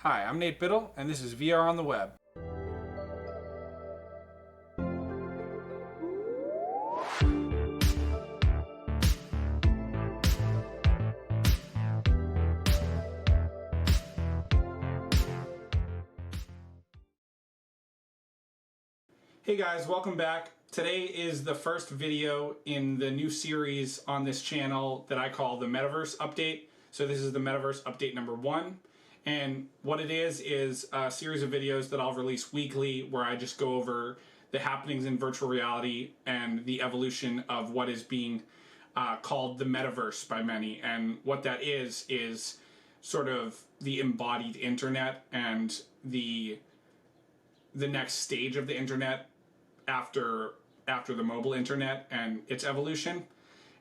Hi, I'm Nate Biddle, and this is VR on the Web. Hey guys, welcome back. Today is the first video in the new series on this channel that I call the Metaverse Update. So this is the Metaverse Update number 1. And what it is a series of videos that I'll release weekly where I just go over the happenings in virtual reality and the evolution of what is being called the Metaverse by many. And what that is sort of the embodied internet and the next stage of the internet after the mobile internet and its evolution.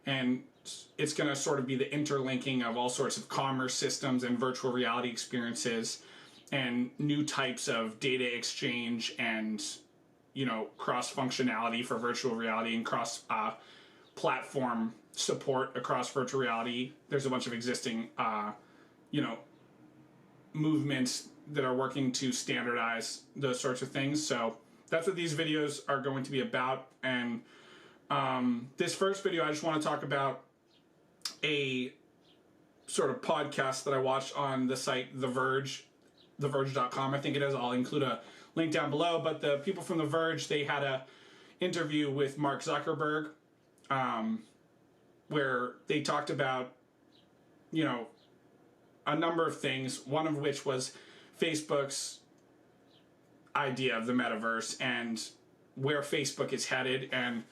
And it's going to sort of be the interlinking of all sorts of commerce systems and virtual reality experiences and new types of data exchange and, cross functionality for virtual reality and cross platform support across virtual reality. There's a bunch of existing, movements that are working to standardize those sorts of things. So that's what these videos are going to be about. And this first video, I just want to talk about a sort of podcast that I watched on the site The Verge, theverge.com. I think it is. I'll include a link down below. But the people from The Verge, they had a interview with Mark Zuckerberg where they talked about, a number of things, one of which was Facebook's idea of the metaverse and where Facebook is headed. And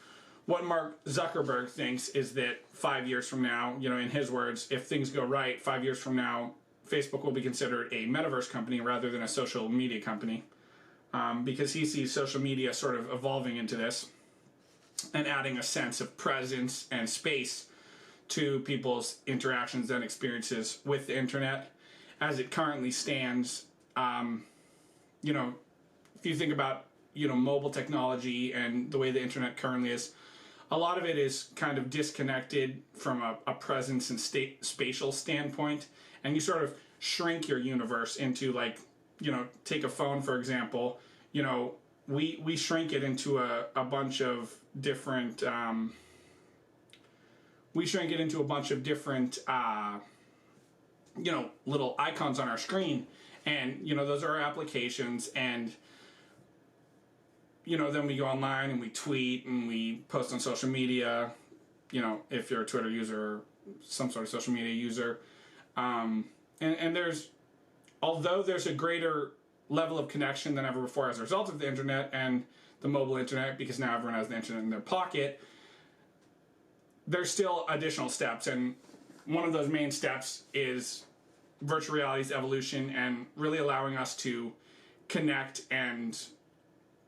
what Mark Zuckerberg thinks is that 5 years from now, in his words, if things go right, 5 years from now, Facebook will be considered a metaverse company rather than a social media company, because he sees social media sort of evolving into this and adding a sense of presence and space to people's interactions and experiences with the internet as it currently stands. If you think about, mobile technology and the way the internet currently is, a lot of it is kind of disconnected from a presence and spatial standpoint. And you sort of shrink your universe into, take a phone, for example. We shrink it into a bunch of different, little icons on our screen. And, those are our applications. And, then we go online and we tweet and we post on social media, if you're a Twitter user or some sort of social media user. And although there's a greater level of connection than ever before as a result of the internet and the mobile internet, because now everyone has the internet in their pocket, there's still additional steps. And one of those main steps is virtual reality's evolution and really allowing us to connect and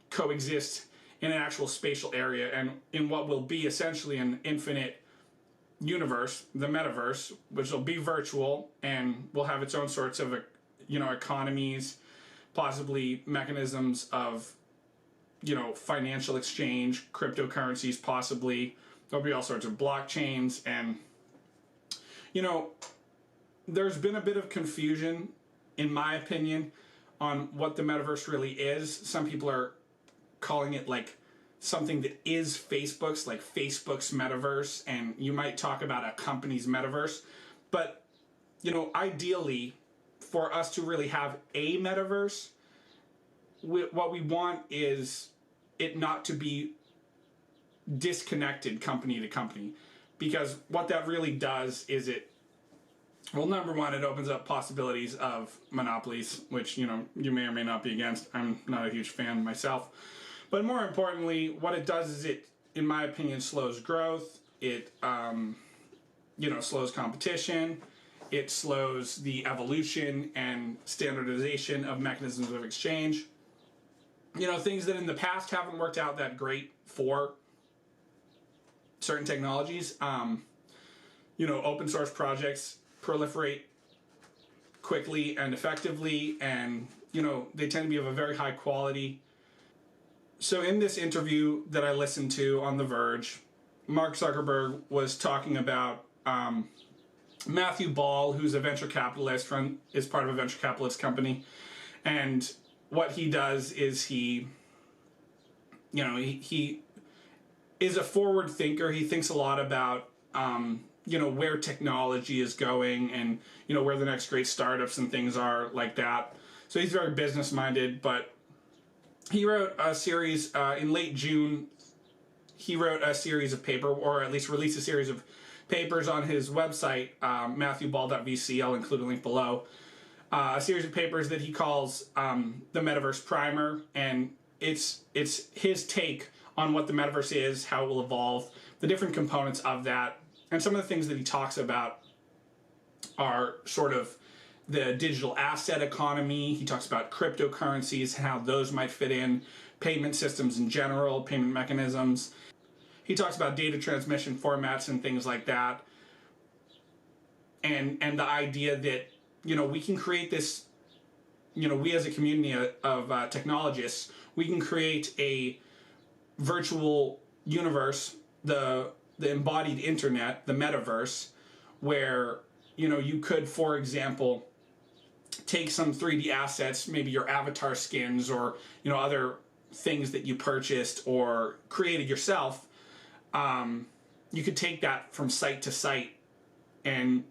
coexist in an actual spatial area and in what will be essentially an infinite universe, the metaverse, which will be virtual and will have its own sorts of, economies, possibly mechanisms of, financial exchange, cryptocurrencies, possibly. There'll be all sorts of blockchains. And, there's been a bit of confusion, in my opinion, on what the metaverse really is. Some people are calling it like something that is Facebook's, like Facebook's metaverse, and you might talk about a company's metaverse. But, ideally, for us to really have a metaverse, what we want is it not to be disconnected company to company. Because what that really does is number one, it opens up possibilities of monopolies, which, you may or may not be against. I'm not a huge fan myself. But more importantly, what it does is it, in my opinion, slows growth. It, slows competition. It slows the evolution and standardization of mechanisms of exchange. Things that in the past haven't worked out that great for certain technologies. Open source projects proliferate quickly and effectively, and, they tend to be of a very high quality. So in this interview that I listened to on The Verge, Mark Zuckerberg was talking about Matthew Ball, who's a venture capitalist, is part of a venture capitalist company, and what he does is he is a forward thinker. He thinks a lot about where technology is going, and where the next great startups and things are like that. So he's very business minded, but he wrote a series in late June. He wrote a series of paper, or at least released a series of papers on his website, matthewball.vc. I'll include a link below. A series of papers that he calls the Metaverse Primer, and it's his take on what the metaverse is, how it will evolve, the different components of that, and some of the things that he talks about are sort of the digital asset economy. He talks about cryptocurrencies, how those might fit in, payment systems in general, payment mechanisms. He talks about data transmission formats and things like that, and the idea that we can create this, we as a community of technologists, we can create a virtual universe, the embodied internet, the metaverse, where you could, for example, take some 3D assets, maybe your avatar skins or other things that you purchased or created yourself. You could take that from site to site, and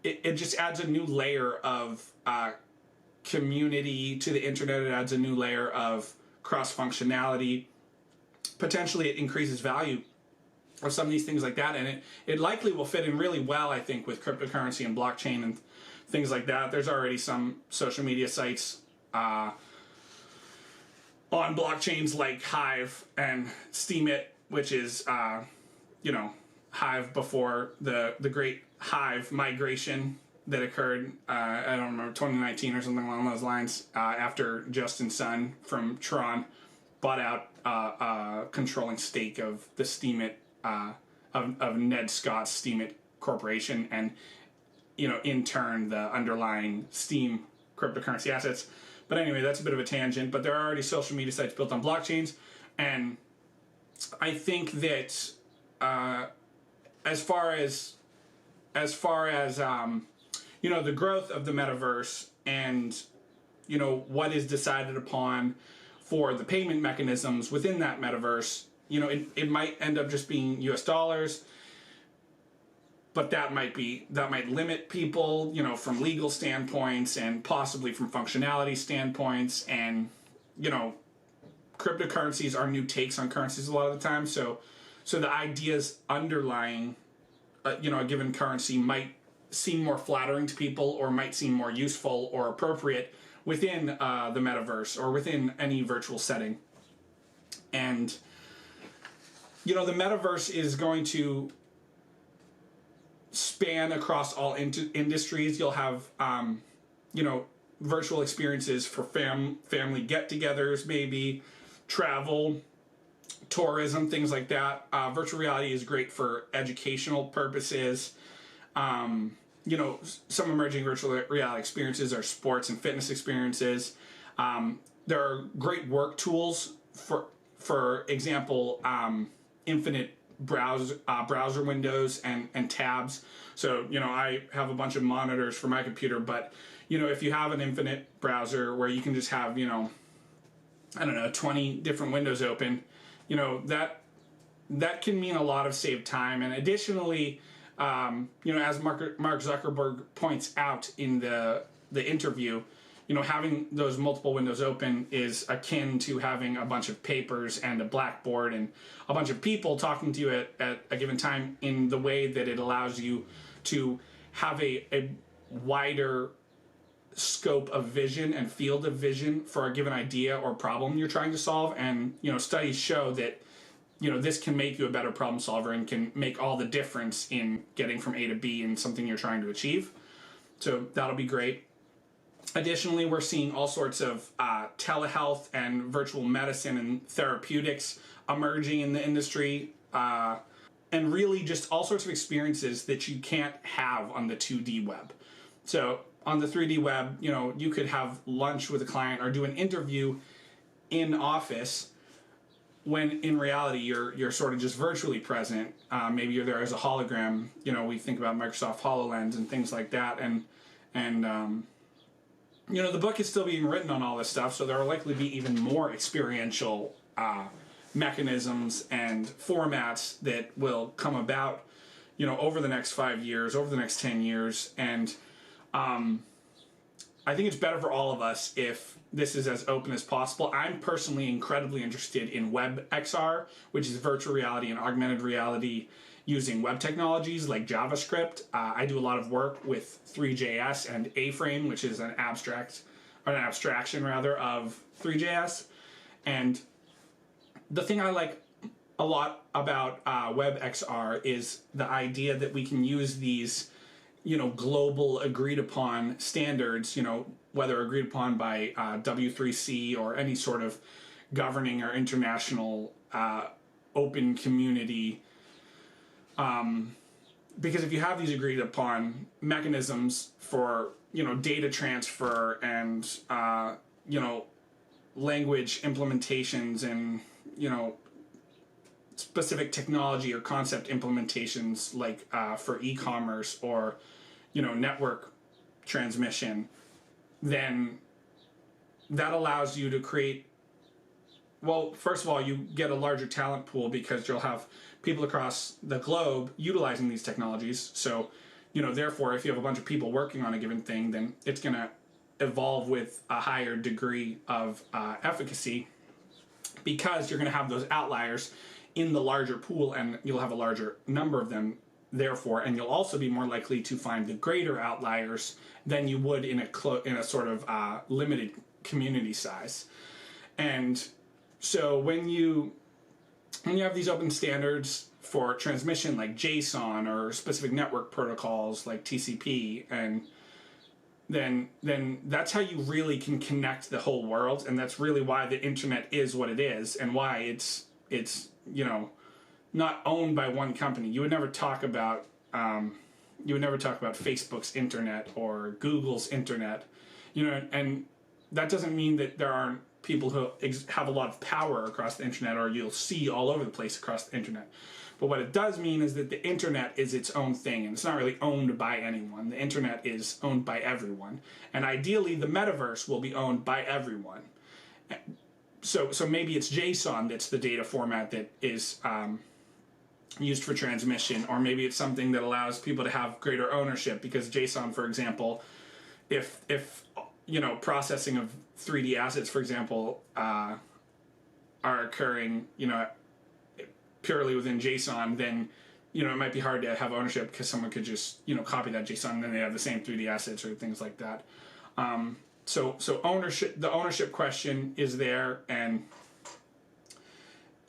it just adds a new layer of community to the internet. It adds a new layer of cross functionality. Potentially it increases value of some of these things like that, and it likely will fit in really well, I think, with cryptocurrency and blockchain and things like that. There's already some social media sites on blockchains like Hive and Steemit, which is Hive before the great Hive migration that occurred, I don't remember, 2019 or something along those lines, after Justin Sun from Tron bought out a controlling stake of the Steemit, of Ned Scott's Steemit Corporation, and in turn the underlying Steem cryptocurrency assets. But anyway, that's a bit of a tangent. But there are already social media sites built on blockchains, and I think that as far as the growth of the metaverse and what is decided upon for the payment mechanisms within that metaverse, it might end up just being US dollars, but that might limit people, from legal standpoints and possibly from functionality standpoints. And cryptocurrencies are new takes on currencies a lot of the time. So the ideas underlying a given currency might seem more flattering to people, or might seem more useful or appropriate within the metaverse or within any virtual setting. And the metaverse is going to span across all industries. You'll have virtual experiences for family get-togethers, maybe travel, tourism, things like that. Virtual reality is great for educational purposes. Some emerging virtual reality experiences are sports and fitness experiences. There are great work tools, for example, infinite browser windows and tabs. So I have a bunch of monitors for my computer, but if you have an infinite browser where you can just have 20 different windows open, that can mean a lot of saved time. And additionally, as Mark Zuckerberg points out in the interview, having those multiple windows open is akin to having a bunch of papers and a blackboard and a bunch of people talking to you at a given time, in the way that it allows you to have a wider scope of vision and field of vision for a given idea or problem you're trying to solve. And studies show that this can make you a better problem solver and can make all the difference in getting from A to B in something you're trying to achieve. So that'll be great. Additionally, we're seeing all sorts of telehealth and virtual medicine and therapeutics emerging in the industry, and really just all sorts of experiences that you can't have on the 2D web. So on the 3D web, you could have lunch with a client or do an interview in office, when in reality you're sort of just virtually present. Maybe you're there as a hologram. You know, we think about Microsoft HoloLens and things like that, and you know, the book is still being written on all this stuff, so there will likely be even more experiential mechanisms and formats that will come about, you know, over the next 5 years, over the next 10 years, and I think it's better for all of us if this is as open as possible. I'm personally incredibly interested in WebXR, which is virtual reality and augmented reality using web technologies like JavaScript. I do a lot of work with 3JS and A-Frame, which is an abstraction rather of 3JS. And the thing I like a lot about WebXR is the idea that we can use these, you know, global agreed upon standards, you know, whether agreed upon by W3C or any sort of governing or international open community. Because if you have these agreed upon mechanisms for, you know, data transfer and, you know, language implementations and, you know, specific technology or concept implementations like for e-commerce or, you know, network transmission, then that allows you to create, well, first of all, you get a larger talent pool because you'll have people across the globe utilizing these technologies. So, you know, therefore, if you have a bunch of people working on a given thing, then it's going to evolve with a higher degree of efficacy because you're going to have those outliers in the larger pool and you'll have a larger number of them, therefore, and you'll also be more likely to find the greater outliers than you would in a sort of limited community size. And so when you have these open standards for transmission like JSON or specific network protocols like TCP, and then that's how you really can connect the whole world, and that's really why the internet is what it is and why it's you know, not owned by one company. You would never talk about Facebook's internet or Google's internet, you know, and that doesn't mean that there aren't people who have a lot of power across the internet, or you'll see all over the place across the internet. But what it does mean is that the internet is its own thing, and it's not really owned by anyone. The internet is owned by everyone, and ideally the metaverse will be owned by everyone. So maybe it's JSON that's the data format that is used for transmission, or maybe it's something that allows people to have greater ownership, because JSON, for example, if you know, processing of 3D assets, for example, are occurring, you know, purely within JSON, then, you know, it might be hard to have ownership because someone could just, you know, copy that JSON and then they have the same 3D assets or things like that. So ownership, the ownership question is there, and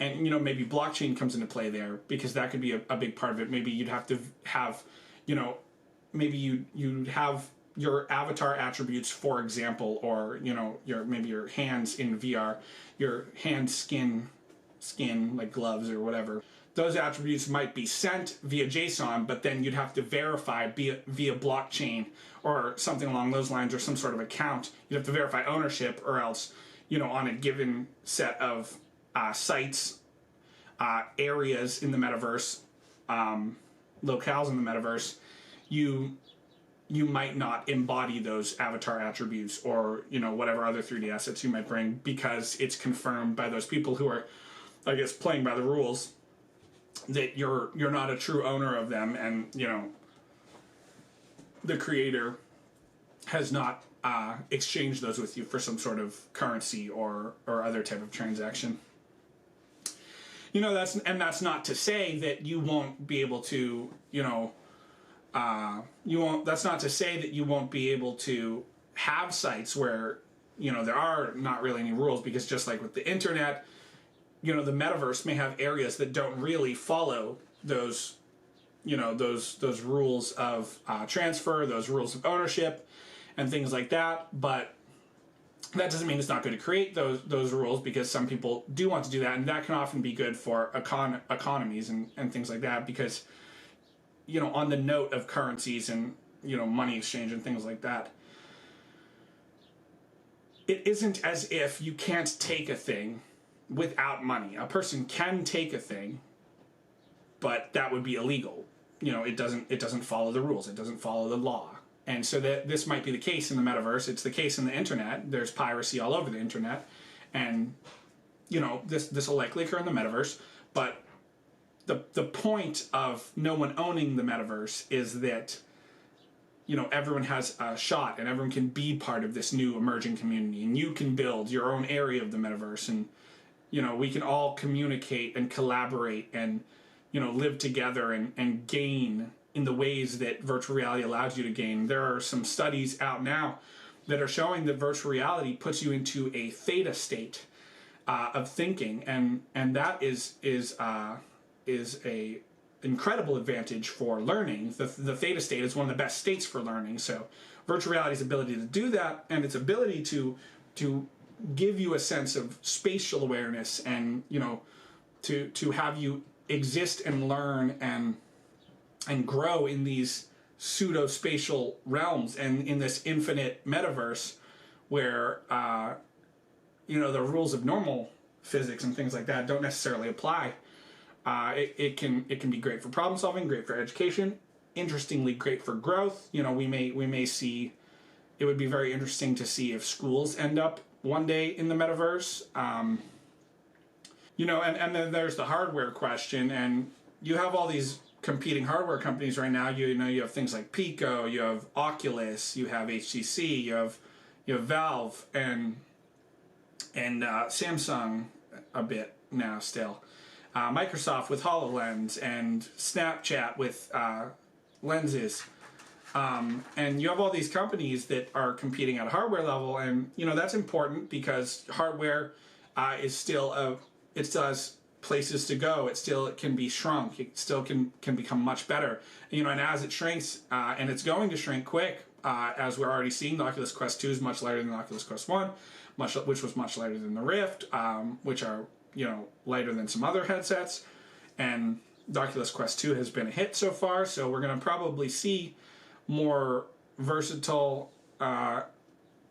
you know, maybe blockchain comes into play there, because that could be a big part of it. Maybe you'd have to have, you know, maybe you'd have your avatar attributes, for example, or, you know, maybe your hands in VR, your hand skin like gloves or whatever. Those attributes might be sent via JSON, but then you'd have to verify via blockchain or something along those lines, or some sort of account. You'd have to verify ownership, or else, you know, on a given set of sites, areas in the metaverse, locales in the metaverse, you might not embody those avatar attributes, or, you know, whatever other 3D assets you might bring, because it's confirmed by those people who are, I guess, playing by the rules, that you're not a true owner of them, and, you know, the creator has not exchanged those with you for some sort of currency or other type of transaction. You know, that's not to say that you won't be able to, you know, that's not to say that you won't be able to have sites where, you know, there are not really any rules, because just like with the internet, you know, the metaverse may have areas that don't really follow those, you know, those rules of transfer, those rules of ownership, and things like that. But that doesn't mean it's not good to create those rules, because some people do want to do that, and that can often be good for economies and things like that, because, you know, on the note of currencies and, you know, money exchange and things like that, it isn't as if you can't take a thing without money. A person can take a thing, but that would be illegal. It doesn't follow the rules. It doesn't follow the law. And so that this might be the case in the metaverse. It's the case in the internet. There's piracy all over the internet, and this will likely occur in the metaverse. But the point of no one owning the metaverse is that everyone has a shot, and everyone can be part of this new emerging community, and you can build your own area of the metaverse, and we can all communicate and collaborate and live together and gain in the ways that virtual reality allows you to gain. There are some studies out now that are showing that virtual reality puts you into a theta state of thinking, and that is a incredible advantage for learning. The theta state is one of the best states for learning. So virtual reality's ability to do that, and its ability to give you a sense of spatial awareness, and to have you exist and learn and grow in these pseudo-spatial realms, and in this infinite metaverse where the rules of normal physics and things like that don't necessarily apply. It can be great for problem solving, great for education, interestingly great for growth. We may see. It would be very interesting to see if schools end up one day in the metaverse. And then there's the hardware question, and you have all these competing hardware companies right now. You have things like Pico, you have Oculus, you have HTC, you have Valve, and Samsung a bit now still. Microsoft with HoloLens, and Snapchat with lenses. And you have all these companies that are competing at a hardware level, and that's important because hardware is still it still has places to go. It can be shrunk. It still can become much better. And as it shrinks, and it's going to shrink quick, as we're already seeing, the Oculus Quest 2 is much lighter than the Oculus Quest 1, which was much lighter than the Rift, which are lighter than some other headsets. And the Oculus Quest 2 has been a hit so far, so we're going to probably see more versatile,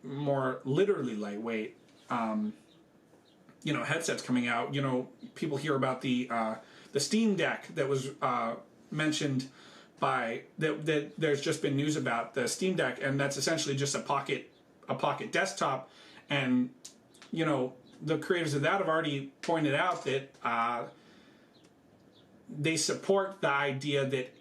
more literally lightweight headsets coming out. People hear about the Steam Deck that was mentioned by that there's just been news about the Steam Deck, and that's essentially just a pocket desktop. And the creators of that have already pointed out that they support the idea that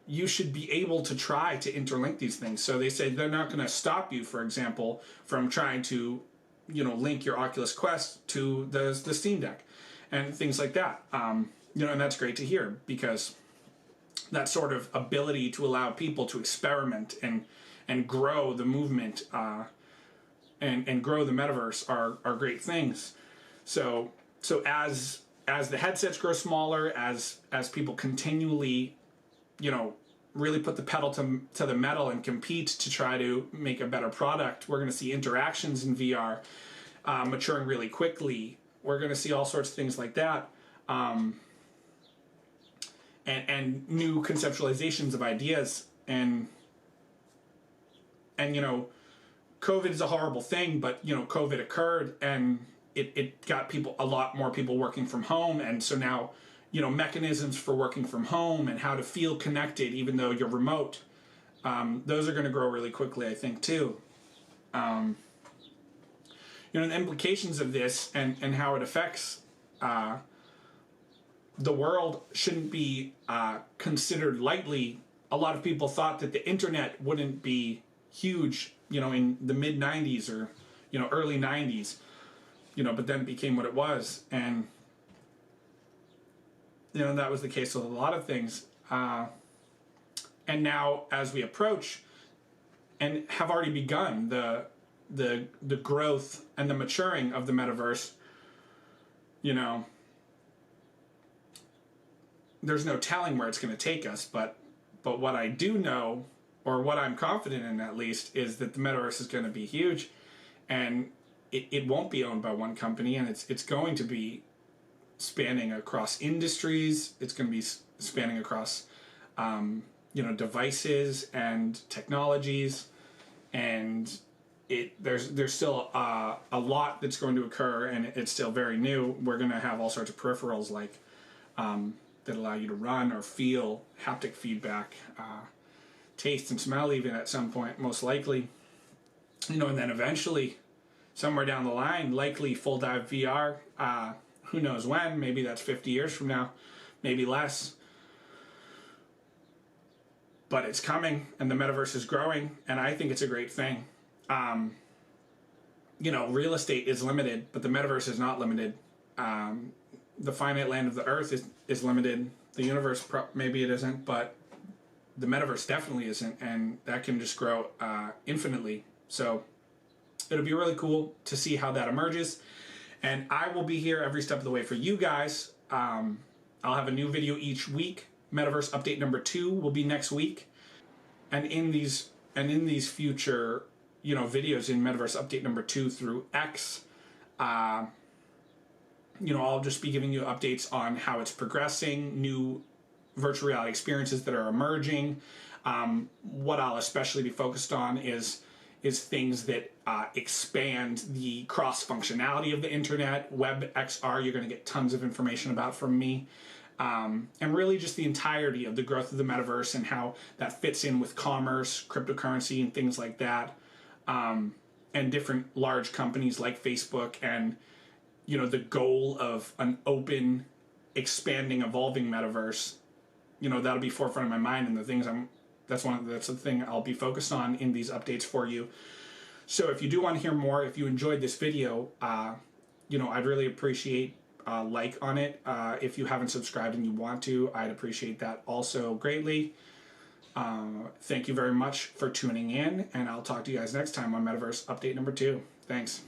you should be able to try to interlink these things. So they say they're not going to stop you, for example, from trying to link your Oculus Quest to the Steam Deck and things like that. And that's great to hear, because that sort of ability to allow people to experiment and grow the movement and grow the metaverse are great things. So as the headsets grow smaller, as people continually really put the pedal to the metal and compete to try to make a better product, we're going to see interactions in VR maturing really quickly. We're going to see all sorts of things like that, and new conceptualizations of ideas. And COVID is a horrible thing, but COVID occurred, and it got a lot more people working from home, and so now mechanisms for working from home and how to feel connected even though you're remote, those are going to grow really quickly, I think, too. The implications of this and how it affects the world shouldn't be considered lightly. A lot of people thought that the internet wouldn't be huge, in the mid 90s or early 90s, but then it became what it was. And that was the case with a lot of things. And now, as we approach and have already begun the growth and the maturing of the metaverse, there's no telling where it's going to take us. But what I do know, or what I'm confident in at least, is that the metaverse is going to be huge, and it won't be owned by one company, and it's going to be spanning across industries. It's going to be spanning across, devices and technologies, and there's still a lot that's going to occur, and it's still very new. We're going to have all sorts of peripherals like that allow you to run or feel haptic feedback, taste and smell even at some point, most likely. And then eventually, somewhere down the line, likely full dive VR. Who knows when? Maybe that's 50 years from now, maybe less. But it's coming, and the metaverse is growing, and I think it's a great thing. Real estate is limited, but the metaverse is not limited. The finite land of the earth is limited. The universe, maybe it isn't, but the metaverse definitely isn't, and that can just grow infinitely. So it'll be really cool to see how that emerges. And I will be here every step of the way for you guys. I'll have a new video each week. Metaverse update number 2 will be next week. And in these future, videos in Metaverse update number 2 through X, I'll just be giving you updates on how it's progressing, new virtual reality experiences that are emerging. What I'll especially be focused on is things that expand the cross functionality of the internet. Web XR, you're going to get tons of information about from me. And really just the entirety of the growth of the metaverse and how that fits in with commerce, cryptocurrency, and things like that. And different large companies like Facebook, and the goal of an open, expanding, evolving metaverse. That'll be forefront of my mind, and the things that's the thing I'll be focused on in these updates for you. So if you do want to hear more, if you enjoyed this video, I'd really appreciate a like on it. If you haven't subscribed and you want to, I'd appreciate that also greatly. Thank you very much for tuning in, and I'll talk to you guys next time on Metaverse Update number 2. Thanks.